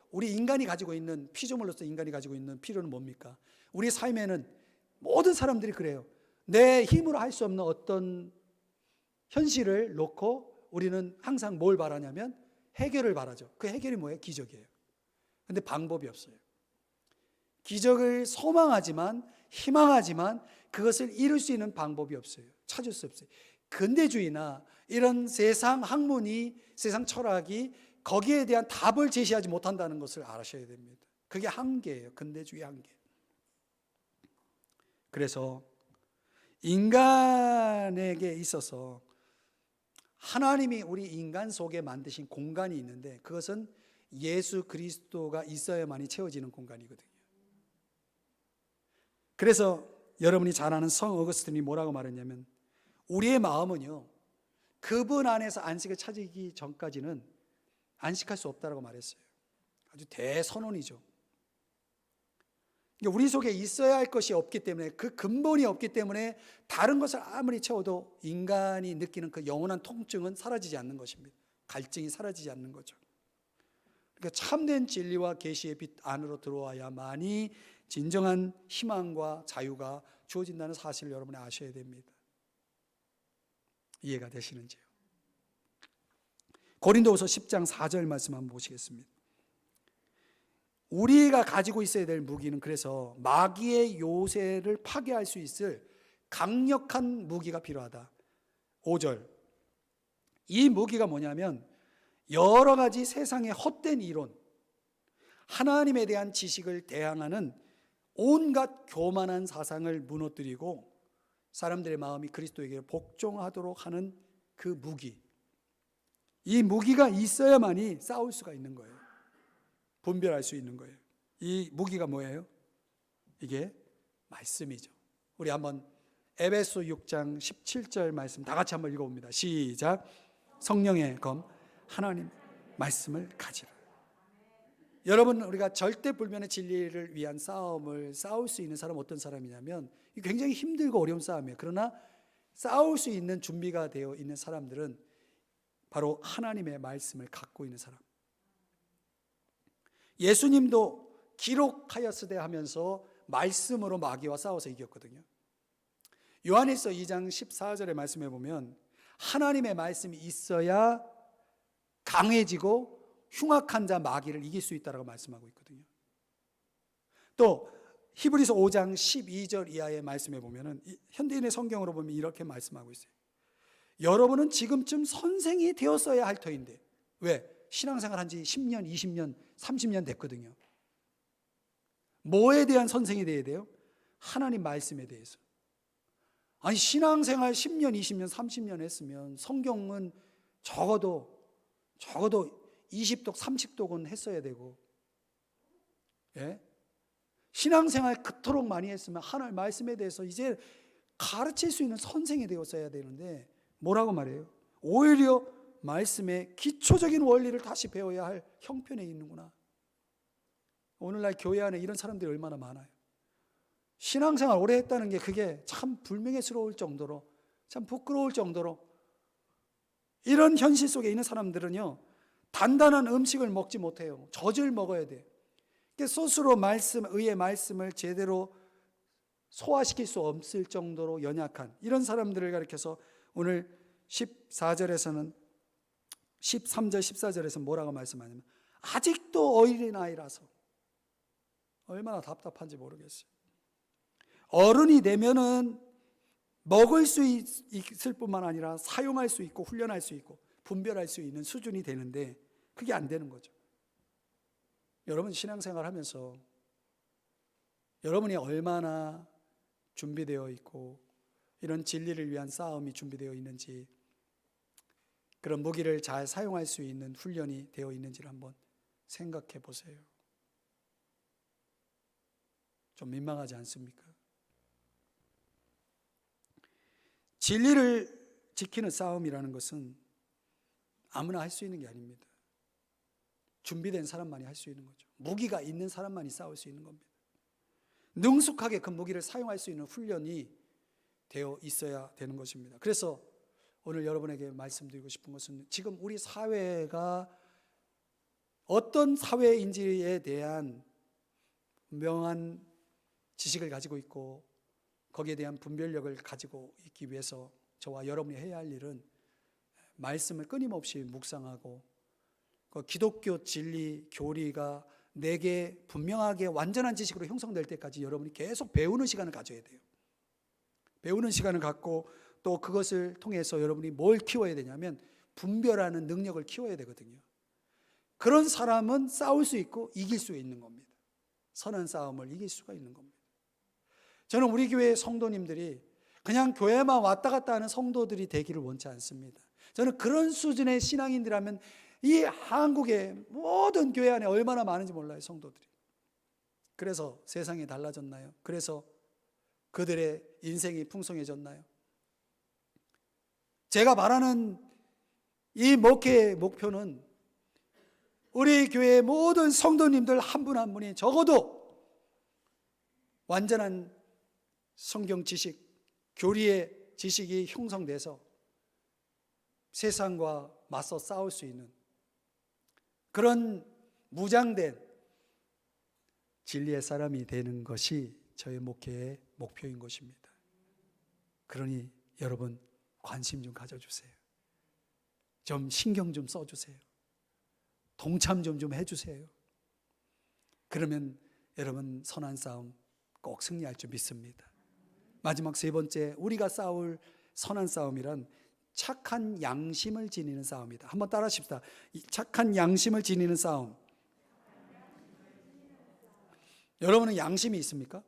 우리 인간이 가지고 있는, 피조물로서 인간이 가지고 있는 필요는 뭡니까? 우리 삶에는 모든 사람들이 그래요. 내 힘으로 할 수 없는 어떤 현실을 놓고 우리는 항상 뭘 바라냐면 해결을 바라죠. 그 해결이 뭐예요? 기적이에요. 근데 방법이 없어요. 기적을 소망하지만, 희망하지만 그것을 이룰 수 있는 방법이 없어요. 찾을 수 없어요. 근대주의나 이런 세상 학문이, 세상 철학이 거기에 대한 답을 제시하지 못한다는 것을 아셔야 됩니다. 그게 한계예요. 근대주의 한계. 그래서 인간에게 있어서 하나님이 우리 인간 속에 만드신 공간이 있는데, 그것은 예수 그리스도가 있어야만이 채워지는 공간이거든요. 그래서 여러분이 잘 아는 성 어거스틴이 뭐라고 말했냐면, 우리의 마음은요, 그분 안에서 안식을 찾기 전까지는 안식할 수 없다라고 말했어요. 아주 대선언이죠. 우리 속에 있어야 할 것이 없기 때문에, 그 근본이 없기 때문에 다른 것을 아무리 채워도 인간이 느끼는 그 영원한 통증은 사라지지 않는 것입니다. 갈증이 사라지지 않는 거죠. 그러니까 참된 진리와 계시의 빛 안으로 들어와야만이 진정한 희망과 자유가 주어진다는 사실을 여러분이 아셔야 됩니다. 이해가 되시는지요? 고린도후서 10장 4절 말씀 한번 보시겠습니다. 우리가 가지고 있어야 될 무기는, 그래서 마귀의 요새를 파괴할 수 있을 강력한 무기가 필요하다. 5절, 이 무기가 뭐냐면 여러 가지 세상의 헛된 이론, 하나님에 대한 지식을 대항하는 온갖 교만한 사상을 무너뜨리고 사람들의 마음이 그리스도에게 복종하도록 하는 그 무기, 이 무기가 있어야만이 싸울 수가 있는 거예요. 분별할 수 있는 거예요. 이 무기가 뭐예요? 이게 말씀이죠. 우리 한번 에베소 6장 17절 말씀 다 같이 한번 읽어봅니다. 시작. 성령의 검 하나님 말씀을 가지라. 여러분, 우리가 절대불변의 진리를 위한 싸움을 싸울 수 있는 사람은 어떤 사람이냐면, 굉장히 힘들고 어려운 싸움이에요. 그러나 싸울 수 있는 준비가 되어 있는 사람들은 바로 하나님의 말씀을 갖고 있는 사람. 예수님도 기록하였으되 하면서 말씀으로 마귀와 싸워서 이겼거든요. 요한일서 2장 14절의 말씀에 보면 하나님의 말씀이 있어야 강해지고 흉악한 자 마귀를 이길 수 있다고 말씀하고 있거든요. 또 히브리서 5장 12절 이하의 말씀에 보면, 현대인의 성경으로 보면 이렇게 말씀하고 있어요. 여러분은 지금쯤 선생이 되었어야 할 터인데, 왜? 신앙생활 한 지 10년, 20년, 30년 됐거든요. 뭐에 대한 선생이 되어야 돼요? 하나님 말씀에 대해서. 아니, 신앙생활 10년, 20년, 30년 했으면 성경은 적어도 20독, 30독은 했어야 되고, 예? 신앙생활 그토록 많이 했으면 하나님 말씀에 대해서 이제 가르칠 수 있는 선생이 되었어야 되는데, 뭐라고 말해요? 오히려 말씀의 기초적인 원리를 다시 배워야 할 형편에 있는구나. 오늘날 교회 안에 이런 사람들이 얼마나 많아요. 신앙생활 오래 했다는 게 그게 참 불명예스러울 정도로, 참 부끄러울 정도로, 이런 현실 속에 있는 사람들은요, 단단한 음식을 먹지 못해요. 젖을 먹어야 돼요. 스스로 의의 말씀을 제대로 소화시킬 수 없을 정도로 연약한 이런 사람들을 가리켜서 오늘 14절에서는 13절 14절에서 뭐라고 말씀하냐면, 아직도 어린아이라서. 얼마나 답답한지 모르겠어요. 어른이 되면은 먹을 수 있을 뿐만 아니라 사용할 수 있고 훈련할 수 있고 분별할 수 있는 수준이 되는데, 그게 안 되는 거죠. 여러분, 신앙생활 하면서 여러분이 얼마나 준비되어 있고 이런 진리를 위한 싸움이 준비되어 있는지, 그런 무기를 잘 사용할 수 있는 훈련이 되어 있는지를 한번 생각해 보세요. 좀 민망하지 않습니까? 진리를 지키는 싸움이라는 것은 아무나 할 수 있는 게 아닙니다. 준비된 사람만이 할 수 있는 거죠. 무기가 있는 사람만이 싸울 수 있는 겁니다. 능숙하게 그 무기를 사용할 수 있는 훈련이 되어 있어야 되는 것입니다. 그래서 오늘 여러분에게 말씀드리고 싶은 것은, 지금 우리 사회가 어떤 사회인지에 대한 분명한 지식을 가지고 있고 거기에 대한 분별력을 가지고 있기 위해서 저와 여러분이 해야 할 일은 말씀을 끊임없이 묵상하고, 그 기독교 진리 교리가 내게 분명하게 완전한 지식으로 형성될 때까지 여러분이 계속 배우는 시간을 가져야 돼요. 배우는 시간을 갖고, 또 그것을 통해서 여러분이 뭘 키워야 되냐면 분별하는 능력을 키워야 되거든요. 그런 사람은 싸울 수 있고 이길 수 있는 겁니다. 선한 싸움을 이길 수가 있는 겁니다. 저는 우리 교회 성도님들이 그냥 교회만 왔다 갔다 하는 성도들이 되기를 원치 않습니다. 저는 그런 수준의 신앙인들이라면 이 한국의 모든 교회 안에 얼마나 많은지 몰라요, 성도들이. 그래서 세상이 달라졌나요? 그래서 그들의 인생이 풍성해졌나요? 제가 말하는 이 목회의 목표는 우리 교회의 모든 성도님들 한 분 한 분이 적어도 완전한 성경 지식, 교리의 지식이 형성돼서 세상과 맞서 싸울 수 있는 그런 무장된 진리의 사람이 되는 것이 저의 목회의 목표인 것입니다. 그러니 여러분 관심 좀 가져주세요. 좀 신경 좀 써주세요. 동참 좀 해주세요. 그러면 여러분 선한 싸움 꼭 승리할 줄 믿습니다. 마지막 세 번째, 우리가 싸울 선한 싸움이란 착한 양심을 지니는 싸움이다. 한번 따라 하십시다. 착한 양심을 지니는 싸움. 여러분은 양심이 있습니까?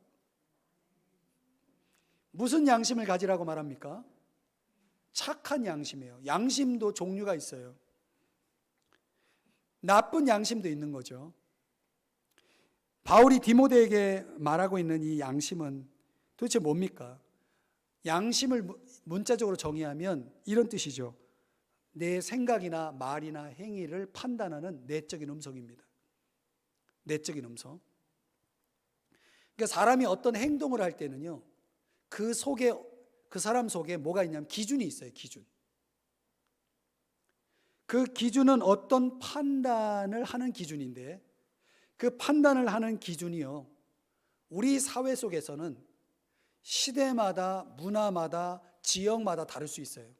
무슨 양심을 가지라고 말합니까? 착한 양심이에요. 양심도 종류가 있어요. 나쁜 양심도 있는 거죠. 바울이 디모데에게 말하고 있는 이 양심은 도대체 뭡니까? 양심을 문자적으로 정의하면 이런 뜻이죠. 내 생각이나 말이나 행위를 판단하는 내적인 음성입니다. 내적인 음성. 그러니까 사람이 어떤 행동을 할 때는요, 그 사람 속에 뭐가 있냐면 기준이 있어요. 기준. 그 기준은 어떤 판단을 하는 기준인데, 그 판단을 하는 기준이요, 우리 사회 속에서는 시대마다, 문화마다, 지역마다 다를 수 있어요.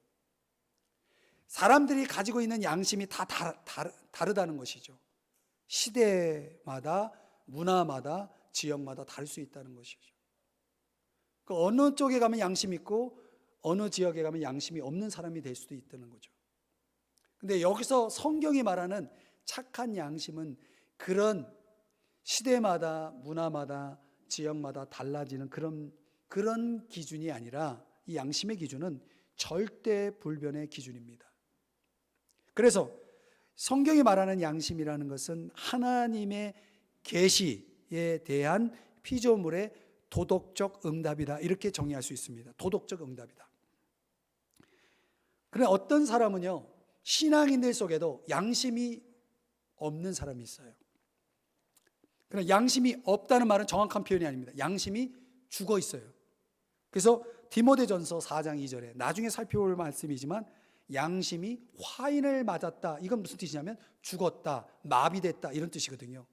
사람들이 가지고 있는 양심이 다 다르다는 것이죠. 시대마다, 문화마다, 지역마다 다를 수 있다는 것이죠. 그 어느 쪽에 가면 양심이 있고 어느 지역에 가면 양심이 없는 사람이 될 수도 있다는 거죠. 근데 여기서 성경이 말하는 착한 양심은 그런 시대마다, 문화마다, 지역마다 달라지는 그런 기준이 아니라, 이 양심의 기준은 절대 불변의 기준입니다. 그래서 성경이 말하는 양심이라는 것은 하나님의 계시에 대한 피조물의 도덕적 응답이다, 이렇게 정의할 수 있습니다. 도덕적 응답이다. 그런데 어떤 사람은요, 신앙인들 속에도 양심이 없는 사람이 있어요. 그러나 양심이 없다는 말은 정확한 표현이 아닙니다. 양심이 죽어 있어요. 그래서 디모데전서 4장 2절에 나중에 살펴볼 말씀이지만, 양심이 화인을 맞았다, 이건 무슨 뜻이냐면 죽었다, 마비됐다, 이런 뜻이거든요.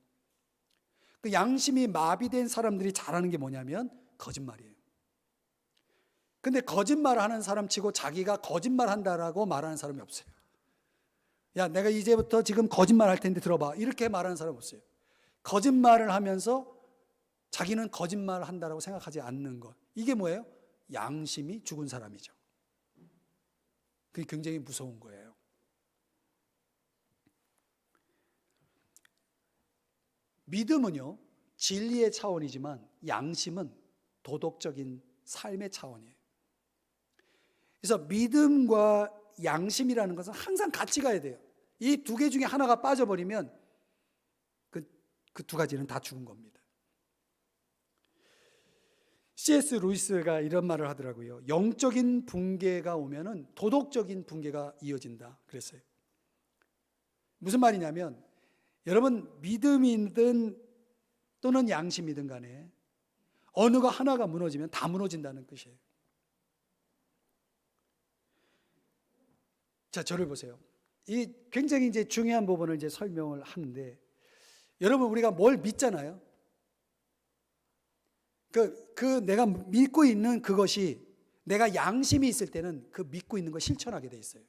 그 양심이 마비된 사람들이 잘하는 게 뭐냐면 거짓말이에요. 근데 거짓말하는 사람 치고 자기가 거짓말한다라고 말하는 사람이 없어요. 야, 내가 이제부터 지금 거짓말할 텐데 들어봐, 이렇게 말하는 사람 없어요. 거짓말을 하면서 자기는 거짓말한다라고 생각하지 않는 것, 이게 뭐예요? 양심이 죽은 사람이죠. 그게 굉장히 무서운 거예요. 믿음은요, 진리의 차원이지만 양심은 도덕적인 삶의 차원이에요. 그래서 믿음과 양심이라는 것은 항상 같이 가야 돼요. 이 두 개 중에 하나가 빠져버리면 그 두 가지는 다 죽은 겁니다. C.S. 루이스가 이런 말을 하더라고요. 영적인 붕괴가 오면은 도덕적인 붕괴가 이어진다 그랬어요. 무슨 말이냐면, 여러분 믿음이든 또는 양심이든 간에 어느가 하나가 무너지면 다 무너진다는 뜻이에요. 자, 저를 보세요. 이 굉장히 이제 중요한 부분을 이제 설명을 하는데, 여러분 우리가 뭘 믿잖아요. 내가 믿고 있는 그것이, 내가 양심이 있을 때는 그 믿고 있는 거 실천하게 돼 있어요.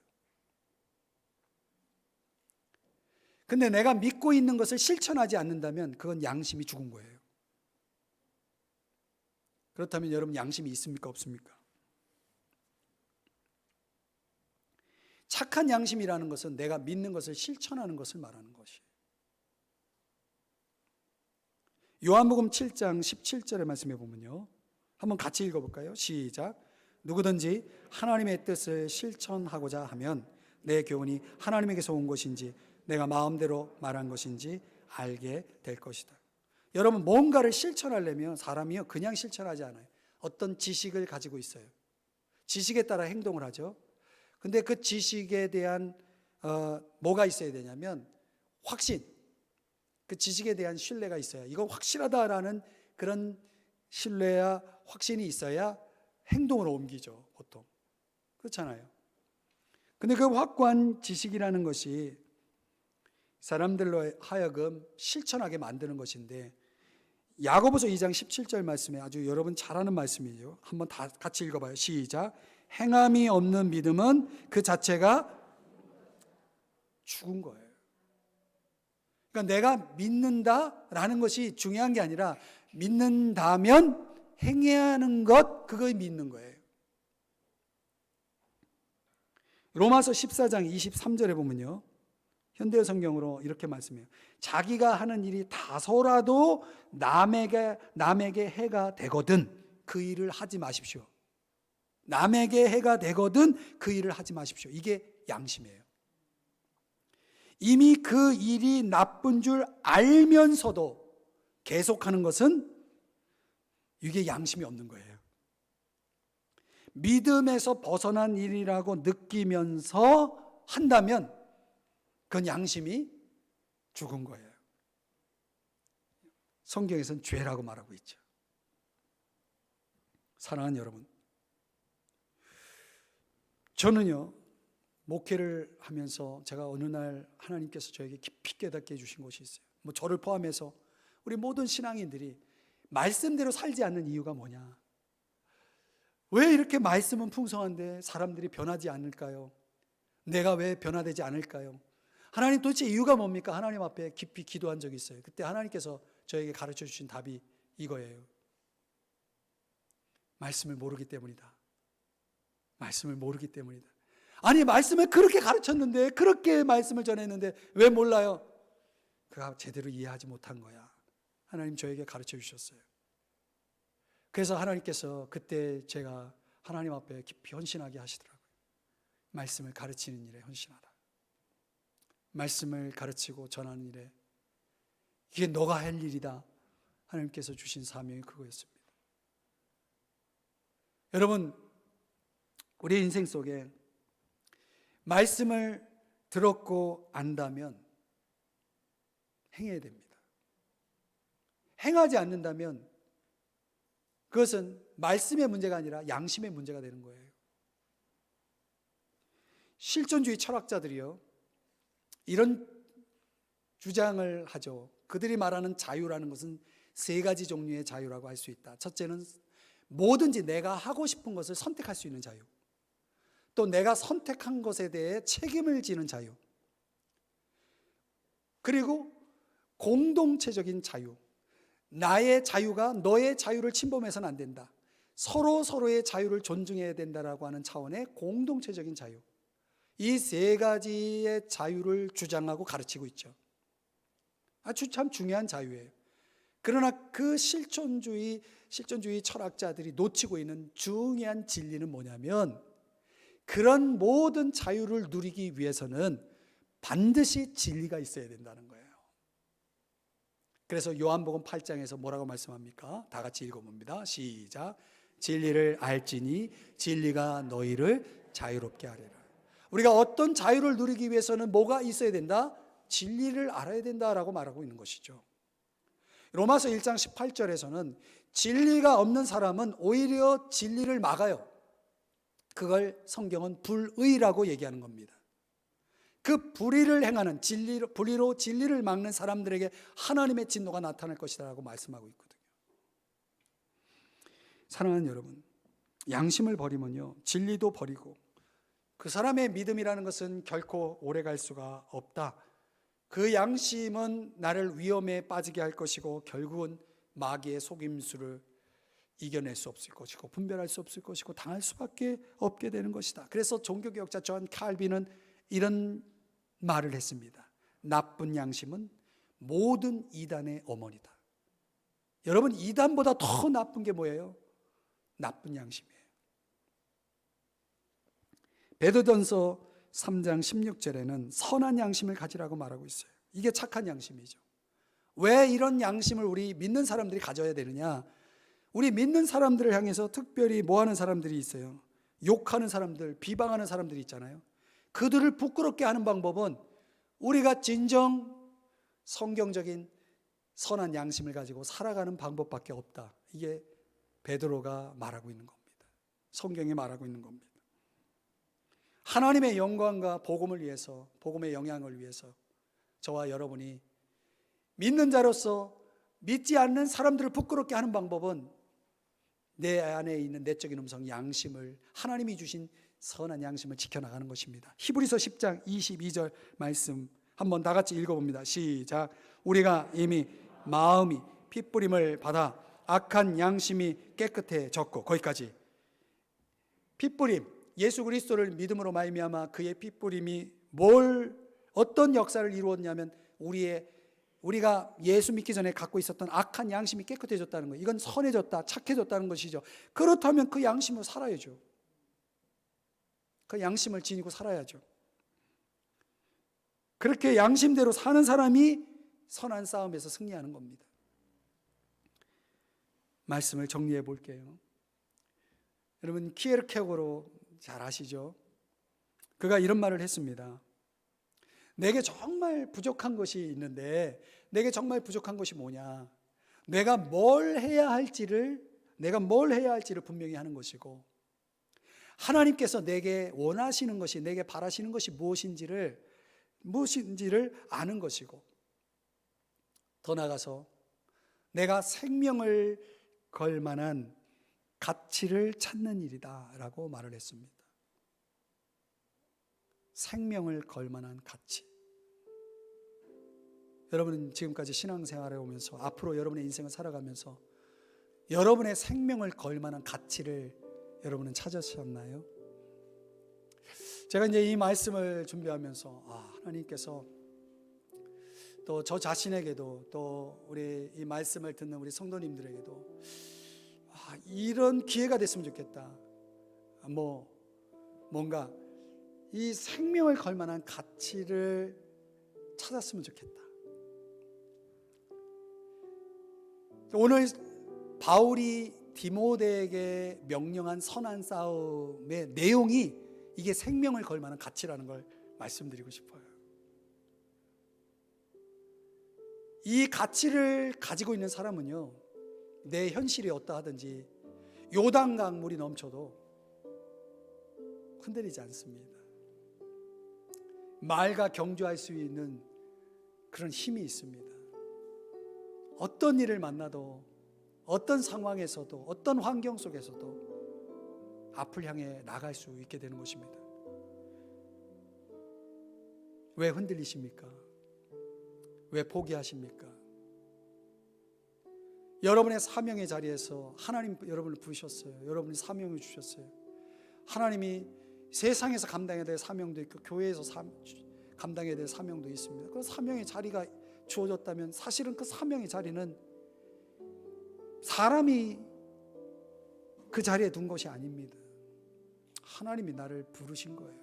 근데 내가 믿고 있는 것을 실천하지 않는다면 그건 양심이 죽은 거예요. 그렇다면 여러분 양심이 있습니까, 없습니까? 착한 양심이라는 것은 내가 믿는 것을 실천하는 것을 말하는 것이에요. 요한복음 7장 17절의 말씀에 보면요, 한번 같이 읽어볼까요? 시작. 누구든지 하나님의 뜻을 실천하고자 하면 내 교훈이 하나님에게서 온 것인지 내가 마음대로 말한 것인지 알게 될 것이다. 여러분, 뭔가를 실천하려면 사람이요, 그냥 실천하지 않아요. 어떤 지식을 가지고 있어요. 지식에 따라 행동을 하죠. 근데 그 지식에 대한 뭐가 있어야 되냐면 확신, 그 지식에 대한 신뢰가 있어야, 이거 확실하다라는 그런 신뢰야 확신이 있어야 행동으로 옮기죠, 보통. 그렇잖아요. 근데 그 확고한 지식이라는 것이 사람들로 하여금 실천하게 만드는 것인데, 야고보서 2장 17절 말씀에 아주 여러분 잘 아는 말씀이죠. 한번 다 같이 읽어봐요. 시작. 행함이 없는 믿음은 그 자체가 죽은 거예요. 그러니까 내가 믿는다라는 것이 중요한 게 아니라 믿는다면 행해야 하는 것, 그걸 믿는 거예요. 로마서 14장 23절에 보면요, 현대어 성경으로 이렇게 말씀해요. 자기가 하는 일이 다소라도 남에게 해가 되거든 그 일을 하지 마십시오. 남에게 해가 되거든 그 일을 하지 마십시오. 이게 양심이에요. 이미 그 일이 나쁜 줄 알면서도 계속하는 것은 이게 양심이 없는 거예요. 믿음에서 벗어난 일이라고 느끼면서 한다면 그건 양심이 죽은 거예요. 성경에서는 죄라고 말하고 있죠. 사랑하는 여러분, 저는요, 목회를 하면서 제가 어느 날 하나님께서 저에게 깊이 깨닫게 해주신 것이 있어요. 뭐 저를 포함해서 우리 모든 신앙인들이 말씀대로 살지 않는 이유가 뭐냐? 왜 이렇게 말씀은 풍성한데 사람들이 변하지 않을까요? 내가 왜 변화되지 않을까요? 하나님 도대체 이유가 뭡니까? 하나님 앞에 깊이 기도한 적이 있어요. 그때 하나님께서 저에게 가르쳐 주신 답이 이거예요. 말씀을 모르기 때문이다. 말씀을 모르기 때문이다. 아니, 말씀을 그렇게 가르쳤는데, 그렇게 말씀을 전했는데 왜 몰라요? 그가 제대로 이해하지 못한 거야. 하나님 저에게 가르쳐 주셨어요. 그래서 하나님께서 그때 제가 하나님 앞에 깊이 헌신하게 하시더라고요. 말씀을 가르치는 일에 헌신하라. 말씀을 가르치고 전하는 일에, 이게 너가 할 일이다. 하나님께서 주신 사명이 그거였습니다. 여러분, 우리 인생 속에 말씀을 들었고 안다면 행해야 됩니다. 행하지 않는다면 그것은 말씀의 문제가 아니라 양심의 문제가 되는 거예요. 실존주의 철학자들이요, 이런 주장을 하죠. 그들이 말하는 자유라는 것은 세 가지 종류의 자유라고 할 수 있다. 첫째는 뭐든지 내가 하고 싶은 것을 선택할 수 있는 자유, 또 내가 선택한 것에 대해 책임을 지는 자유, 그리고 공동체적인 자유. 나의 자유가 너의 자유를 침범해서는 안 된다. 서로의 자유를 존중해야 된다라고 하는 차원의 공동체적인 자유. 이 세 가지의 자유를 주장하고 가르치고 있죠. 아주 참 중요한 자유예요. 그러나 그 실존주의 철학자들이 놓치고 있는 중요한 진리는 뭐냐면, 그런 모든 자유를 누리기 위해서는 반드시 진리가 있어야 된다는 거예요. 그래서 요한복음 8장에서 뭐라고 말씀합니까? 다 같이 읽어봅니다. 시작. 진리를 알지니 진리가 너희를 자유롭게 하리라. 우리가 어떤 자유를 누리기 위해서는 뭐가 있어야 된다? 진리를 알아야 된다라고 말하고 있는 것이죠. 로마서 1장 18절에서는 진리가 없는 사람은 오히려 진리를 막아요. 그걸 성경은 불의라고 얘기하는 겁니다. 그 불의를 행하는, 불의로 진리를 막는 사람들에게 하나님의 진노가 나타날 것이라고 말씀하고 있거든요. 사랑하는 여러분, 양심을 버리면요, 진리도 버리고, 그 사람의 믿음이라는 것은 결코 오래갈 수가 없다. 그 양심은 나를 위험에 빠지게 할 것이고, 결국은 마귀의 속임수를 이겨낼 수 없을 것이고, 분별할 수 없을 것이고, 당할 수밖에 없게 되는 것이다. 그래서 종교개혁자 존 칼빈은 이런 말을 했습니다. 나쁜 양심은 모든 이단의 어머니다. 여러분, 이단보다 더 나쁜 게 뭐예요? 나쁜 양심이에요. 베드로전서 3장 16절에는 선한 양심을 가지라고 말하고 있어요. 이게 착한 양심이죠. 왜 이런 양심을 우리 믿는 사람들이 가져야 되느냐? 우리 믿는 사람들을 향해서 특별히 뭐 하는 사람들이 있어요? 욕하는 사람들, 비방하는 사람들이 있잖아요. 그들을 부끄럽게 하는 방법은 우리가 진정 성경적인 선한 양심을 가지고 살아가는 방법밖에 없다. 이게 베드로가 말하고 있는 겁니다. 성경이 말하고 있는 겁니다. 하나님의 영광과 복음을 위해서, 복음의 영향을 위해서 저와 여러분이 믿는 자로서 믿지 않는 사람들을 부끄럽게 하는 방법은 내 안에 있는 내적인 음성, 양심을, 하나님이 주신 선한 양심을 지켜나가는 것입니다. 히브리서 10장 22절 말씀 한번 다 같이 읽어봅니다. 시작. 우리가 이미 마음이 핏부림을 받아 악한 양심이 깨끗해졌고, 거기까지. 핏부림, 예수 그리스도를 믿음으로 말미암아 그의 핏부림이 어떤 역사를 이루었냐면 우리가 예수 믿기 전에 갖고 있었던 악한 양심이 깨끗해졌다는 거예요. 이건 선해졌다, 착해졌다는 것이죠. 그렇다면 그 양심으로 살아야죠. 그 양심을 지니고 살아야죠. 그렇게 양심대로 사는 사람이 선한 싸움에서 승리하는 겁니다. 말씀을 정리해 볼게요. 여러분, 키에르케고르 잘 아시죠? 그가 이런 말을 했습니다. 내게 정말 부족한 것이 있는데, 내게 정말 부족한 것이 뭐냐? 내가 뭘 해야 할지를 분명히 하는 것이고, 하나님께서 내게 원하시는 것이, 내게 바라시는 것이 무엇인지를 아는 것이고, 더 나아가서 내가 생명을 걸 만한 가치를 찾는 일이다 라고 말을 했습니다. 생명을 걸 만한 가치. 여러분은 지금까지 신앙생활을 오면서, 앞으로 여러분의 인생을 살아가면서 여러분의 생명을 걸 만한 가치를 여러분은 찾으셨나요? 제가 이제 이 말씀을 준비하면서 하나님께서 또 저 자신에게도, 또 우리 이 말씀을 듣는 우리 성도님들에게도 이런 기회가 됐으면 좋겠다. 뭔가 이 생명을 걸 만한 가치를 찾았으면 좋겠다. 오늘 바울이 디모데에게 명령한 선한 싸움의 내용이 이게 생명을 걸 만한 가치라는 걸 말씀드리고 싶어요. 이 가치를 가지고 있는 사람은요, 내 현실이 어떠하든지 요단강 물이 넘쳐도 흔들리지 않습니다. 말과 경주할 수 있는 그런 힘이 있습니다. 어떤 일을 만나도, 어떤 상황에서도, 어떤 환경 속에서도 앞을 향해 나갈 수 있게 되는 것입니다. 왜 흔들리십니까? 왜 포기하십니까? 여러분의 사명의 자리에서 하나님 여러분을 부르셨어요. 여러분이 사명을 주셨어요. 하나님이 세상에서 감당해야 될 사명도 있고, 교회에서 감당해야 될 사명도 있습니다. 그 사명의 자리가 주어졌다면 사실은 그 사명의 자리는 사람이 그 자리에 둔 것이 아닙니다. 하나님이 나를 부르신 거예요.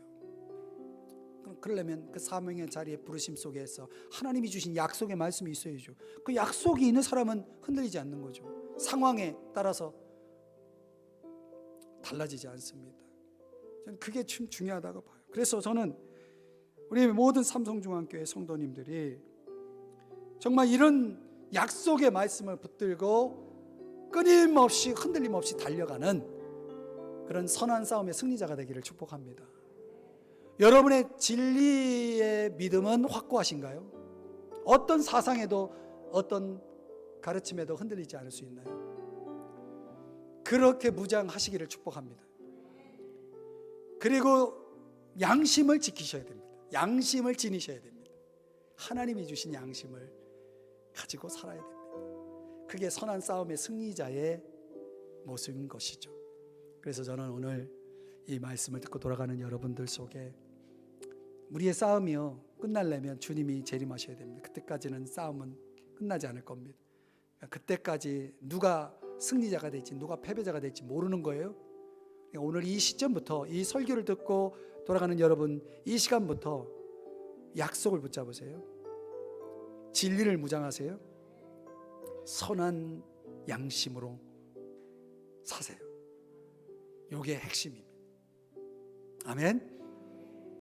그러려면 그 사명의 자리에 부르심 속에서 하나님이 주신 약속의 말씀이 있어야죠. 그 약속이 있는 사람은 흔들리지 않는 거죠. 상황에 따라서 달라지지 않습니다. 저는 그게 참 중요하다고 봐요. 그래서 저는 우리 모든 삼성중앙교회 성도님들이 정말 이런 약속의 말씀을 붙들고 끊임없이 흔들림 없이 달려가는 그런 선한 싸움의 승리자가 되기를 축복합니다. 여러분의 진리의 믿음은 확고하신가요? 어떤 사상에도, 어떤 가르침에도 흔들리지 않을 수 있나요? 그렇게 무장하시기를 축복합니다. 그리고 양심을 지키셔야 됩니다. 양심을 지니셔야 됩니다. 하나님이 주신 양심을 가지고 살아야 됩니다. 그게 선한 싸움의 승리자의 모습인 것이죠. 그래서 저는 오늘 이 말씀을 듣고 돌아가는 여러분들 속에 우리의 싸움이요, 끝나려면 주님이 재림하셔야 됩니다. 그때까지는 싸움은 끝나지 않을 겁니다. 그때까지 누가 승리자가 될지 누가 패배자가 될지 모르는 거예요. 오늘 이 시점부터, 이 설교를 듣고 돌아가는 여러분, 이 시간부터 약속을 붙잡으세요. 진리를 무장하세요. 선한 양심으로 사세요. 이게 핵심입니다. 아멘.